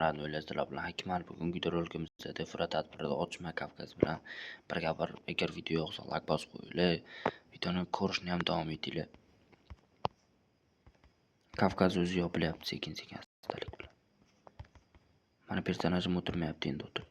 Radyo Sizlar bilan Hakimal bugungi videorolikimizda Defra tadbirida otishma Kavkaz bilan birga-bir agar video yoqsa like bosib qo'yinglar. Videoni ko'rishni ham davom etinglar. Kavkaz o'zi yopilyapti sekin-sekin astalik bilan. Mana personajim o'tirmayapti endi o'tir.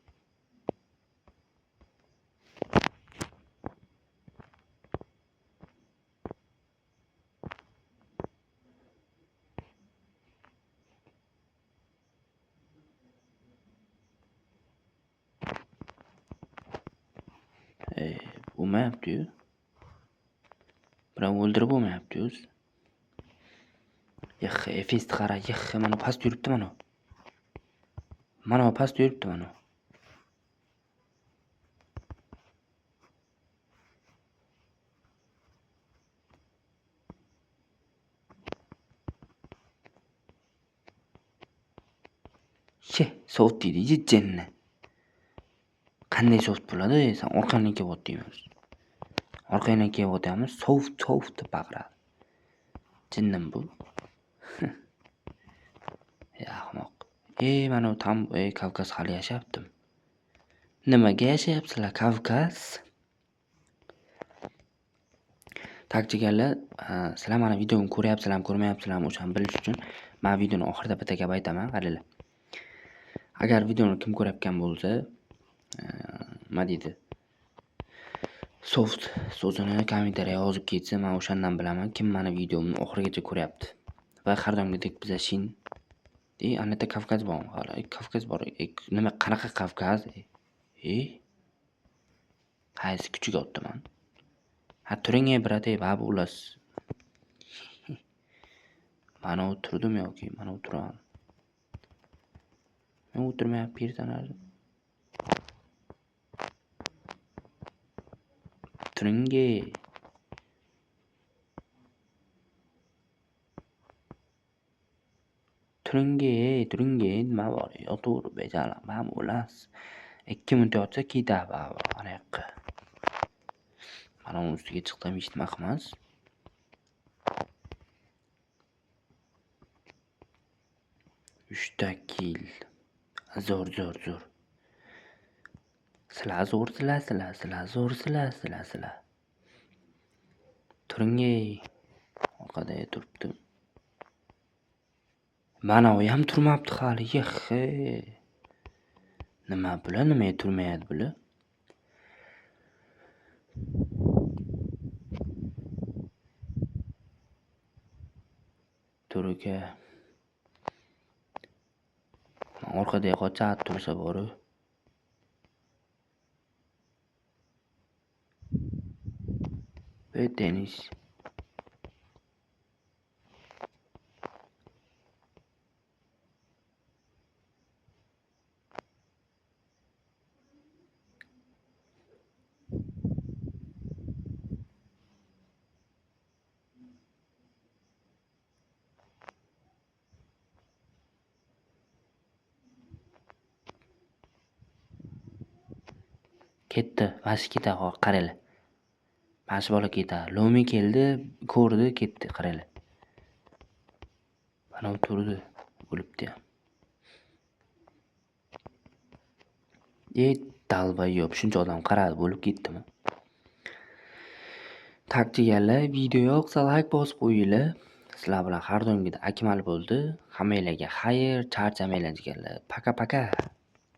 Bo'lmayapti-yu. Biroq o'ldirib bo'lmayapti o'zi. Efesni qara, mana past yuribdi mana. Mana past yuribdi mana. Soft deydi, yetjenni. Qanday soft bo'ladi? Sen orqangdan kelyapti. Orqangdan kelyapmiz, soft deb baqiradi. Jinnim bu. Ahmoq. Mana tam Kavkaz hali yashayaptim. Nimaga yashayapsizlar Kavkaz? Takchiganlar, sizlar mana videomni ko'ryapsizlarmi, ko'rmayapsizlarmi o'shani bilish uchun men videoni oxirida bitta gap aytaman, qaranglar. Agar videoni kim ko'rayotgan bo'lsa, nima deydi? Soft so'zini kommentariyaga yozib ketsa, men o'shandan bilaman kim meni videomni oxirigacha ko'ryapti. Va har doimgidek biz shin anata Kavkaz bor. Kavkaz bor. Nima qanaqa Kavkaz? Qaysi kuchiga o'tdiman? Turing brate, bab ulas. Mana o'tirdim yoki mana o'tiraman. Men o'tirmayapman personaj. Turinge nima bor? Yotur bejala, bab ulas. 2 minut yotsa ketadi baba, ana yoqqa. Mana uni ustiga chiqdim, hech nima qilmas. Uchta kill. Zo'r. Sizlar zo'rsizlar. Turing, orqada turibdim. Mana u ham turmabdi hali. Nima bular, nimaga turmayapti bular? Turuka. Orqada qochib tursa bor-ku. Tenis. Ketdi, vash ketadi, qaranglar. Vash bola ketadi. Lomi keldi, ko'rdi, ketdi, qaranglar. Mana turdi, o'libdi ham. Dalbayob, shuncha odam qaradi, bo'lib ketdimi? Takchiganlar, video yoqsa like bosib qo'yinglar. Sizlar bilan har doimgidek Akmal bo'ldi. Hammanglarga xayr, charchamanglar jigarlar. Paka.